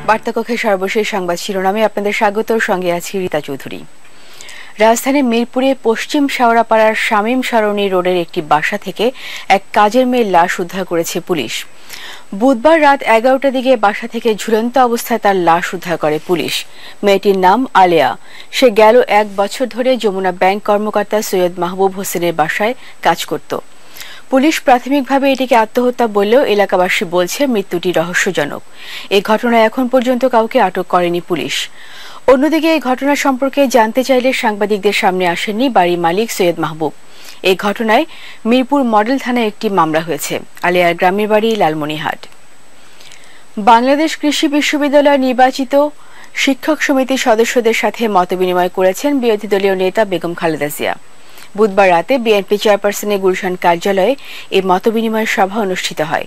বার্তাকক্ষে সর্বশেষ সংবাদ শিরোনামে আপনাদের স্বাগত। সঙ্গে আছি রীতা চৌধুরী। রাজধানীর মিরপুরে পশ্চিম শেওড়াপাড়ার শামীম সরণি রোডের একটি বাসা থেকে এক কাজের মেয়ের লাশ উদ্ধার করেছে পুলিশ। বুধবার রাত 11টার দিকে বাসা থেকে ঝুলন্ত অবস্থায় তার লাশ উদ্ধার করে পুলিশ। মেয়েটির নাম আলেয়া। সে গেল 1 বছর ধরে যমুনা ব্যাংক কর্মকর্তা সৈয়দ মাহবুব হোসেনের বাসায় কাজ করত। পুলিশ প্রাথমিকভাবে এটিকে আত্মহত্যা বললেও এলাকাবাসী বলছে মৃত্যুটি রহস্যজনক। এই ঘটনায় এখন পর্যন্ত কাউকে আটক করেনি পুলিশ। অন্যদিকে এই ঘটনা সম্পর্কে জানতে চাইলে সাংবাদিকদের সামনে আসেননি বাড়ির মালিক সৈয়দ মাহবুব। এই ঘটনায় মিরপুর মডেল থানায় একটি মামলা হয়েছে। আলেয়ার গ্রামের বাড়ি লালমনিরহাট। বাংলাদেশ কৃষি বিশ্ববিদ্যালয় নির্বাচিত শিক্ষক সমিতির সদস্যদের সাথে মতবিনিময় করেছেন বিরোধী দলীয় নেতা বেগম খালেদা জিয়া। বুধবার রাতে বিএনপি চেয়ারপারসনের গুলশান কার্যালয়ে এই মতবিনিময় সভা অনুষ্ঠিত হয়।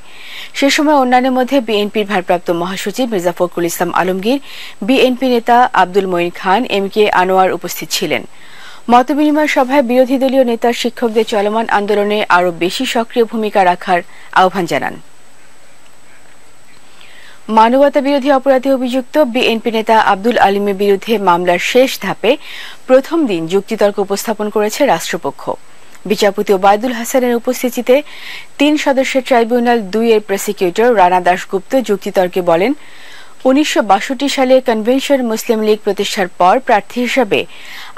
সে সময় অন্যান্যের মধ্যে বিএনপির ভারপ্রাপ্ত মহাসচিব মির্জা ফখরুল ইসলাম আলমগীর, বিএনপি নেতা আব্দুল মঈন খান, এম.কে. আনোয়ার উপস্থিত ছিলেন। মতবিনিময় সভায় বিরোধী দলীয় নেতা শিক্ষকদের চলমান আন্দোলনে আরও বেশি সক্রিয় ভূমিকা রাখার আহ্বান জানান। মানবতা বিরোধী অপরাধে অভিযুক্ত বিএনপি নেতা আব্দুল আলীমের বিরুদ্ধে মামলার শেষ ধাপে প্রথম দিন যুক্তিতর্ক উপস্থাপন করেছে রাষ্ট্রপক্ষ। বিচারপতি ওবায়দুল হাসানের উপস্থিতিতে 3 সদস্যের ট্রাইব্যুনাল 2 এর প্রসিকিউটর রানা দাশগুপ্ত যুক্তিতর্কে বলেন, 1962 সালে কনভেনশন মুসলিম লীগ প্রতিষ্ঠার পর প্রার্থী হিসাবে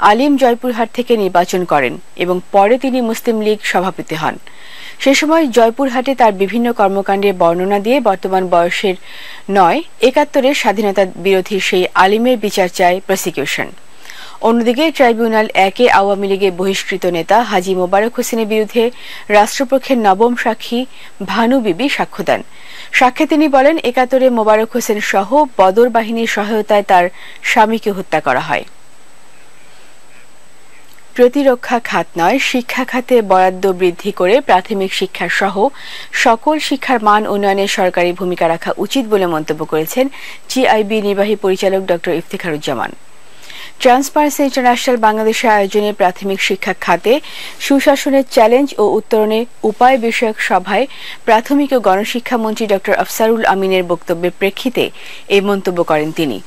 আলীম জয়পুরহাট থেকে নির্বাচন করেন এবং পরে তিনি মুসলিম লীগ সভাপতি হন। সে সময় জয়পুরহাটে তার বিভিন্ন কর্মকাণ্ডের বর্ণনা দিয়ে বর্তমান বয়সের নয় 71-এর স্বাধীনতা বিরোধী সেই আলীমের বিচার চায় প্রসিকিউশন। অন্যদিকে ট্রাইব্যুনাল 1-এ আওয়ামী লীগের বহিষ্কৃত নেতা হাজী মোবারক হোসেনের বিরুদ্ধে রাষ্ট্রপক্ষের নবম সাক্ষী ভানু বিবি সাক্ষ্য দেন। সাক্ষ্যে তিনি বলেন, 71-এ মোবারক হোসেন সহ বদর বাহিনীর সহায়তায় তার স্বামীকে হত্যা করা হয়। প্রতিরক্ষা খাত নয়, শিক্ষা খাতে বরাদ্দ বৃদ্ধি করে প্রাথমিক শিক্ষা সহ সকল শিক্ষার মান উন্নয়নে সরকারি ভূমিকা রাখা উচিত বলে মন্তব্য করেছেন টিআইবি নির্বাহী পরিচালক ড. ইফতেখারুজ্জামান। ট্রান্সপারেন্সি ইন্টারন্যাশনাল বাংলাদেশের আয়োজনে প্রাথমিক শিক্ষা খাতে সুশাসনের চ্যালেঞ্জ ও উত্তরণে উপায় বিষয়ক সভায় প্রাথমিক ও গণশিক্ষা মন্ত্রী ড. আফসারুল আমিনের বক্তব্যের প্রেক্ষিতে এই মন্তব্য করেন তিনি।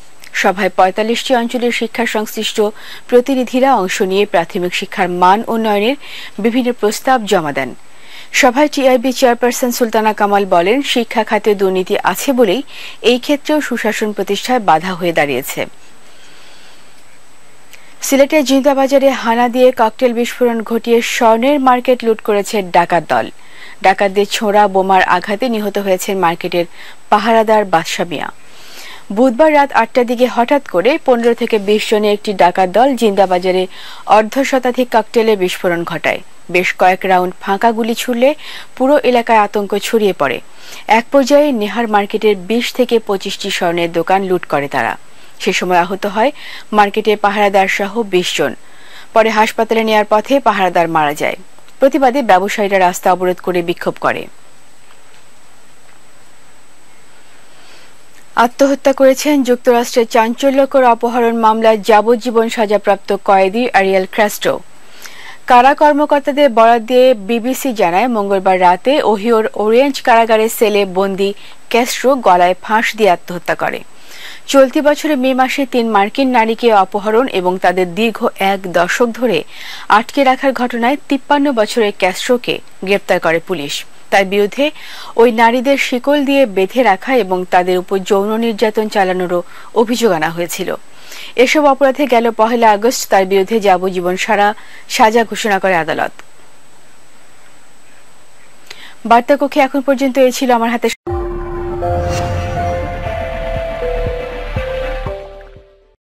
সভায় 45টি অঞ্চলের শিক্ষা সংশ্লিষ্ট প্রতিনিধিরা অংশ নিয়ে প্রাথমিক শিক্ষার মান উন্নয়নের বিভিন্ন প্রস্তাব জমা দেন। সভায় টিআইবি চেয়ারপারসন সুলতানা কামাল বলেন, শিক্ষা খাতে দুর্নীতি আছে বলেই এই ক্ষেত্রেও সুশাসন প্রতিষ্ঠায় বাধা হয়ে দাঁড়িয়েছে। সিলেটের জিন্দাবাজারে হানা দিয়ে ককটেল বিস্ফোরণ ঘটিয়ে স্বর্ণের মার্কেট লুট করেছে ডাকাত দল। ডাকাতদের ছোড়া বোমার আঘাতে নিহত হয়েছেন মার্কেটের পাহারাদার বাদশা মিয়া। বুধবার রাত 8টার দিকে হঠাৎ করে 15 থেকে 20 জনের একটি ডাকাত দল জিন্দাবাজারে অর্ধশতাধিক ককটেলের বিস্ফোরণ ঘটায়। বেশ কয়েক রাউন্ড ফাঁকা গুলি ছুড়লে পুরো এলাকায় আতঙ্ক ছড়িয়ে পড়ে। এক পর্যায়ে নেহার মার্কেটের 20 থেকে 25টি স্বর্ণের দোকান লুট করে তারা। সে সময় আহত হয় মার্কেটের পাহারাদার সহ 20 জন। পরে হাসপাতালে নেয়ার পথে পাহারাদার মারা যায়। প্রতিবাদে ব্যবসায়ীরা রাস্তা অবরোধ করে বিক্ষোভ করে। আত্মহত্যা করেছেন যুক্তরাষ্ট্রের চাঞ্চল্যকর অপহরণ মামলায় যাবজ্জীবন সাজাপ্রাপ্ত কয়েদি আরিয়েল ক্যাস্ট্রো। কারা কর্মকর্তাদের বরাত দিয়ে বিবিসি জানায়, মঙ্গলবার রাতে ওহিওর অরেঞ্জ কারাগারের সেলে বন্দী ক্যাস্ট্রো গলায় ফাঁস দিয়ে আত্মহত্যা করে। চলতি বছরের মে মাসে 3 মার্কিন নারীকে অপহরণ এবং তাদের দীর্ঘ 1 দশক ধরে আটকে রাখার ঘটনায় 53 বছরের ক্যাস্ট্রোকে গ্রেপ্তার করে পুলিশ। তার বিরুদ্ধে ওই নারীদের শিকল দিয়ে বেঁধে রাখা এবং তাদের উপর যৌন নির্যাতন চালানোরও অভিযোগ আনা হয়েছিল। এসব অপরাধে গেল 1 আগস্ট তার বিরুদ্ধে যাবজ্জীবন সাজা ঘোষণা করে আদালত। বার্তাকক্ষে এখন পর্যন্ত এই ছিল আমার হাতে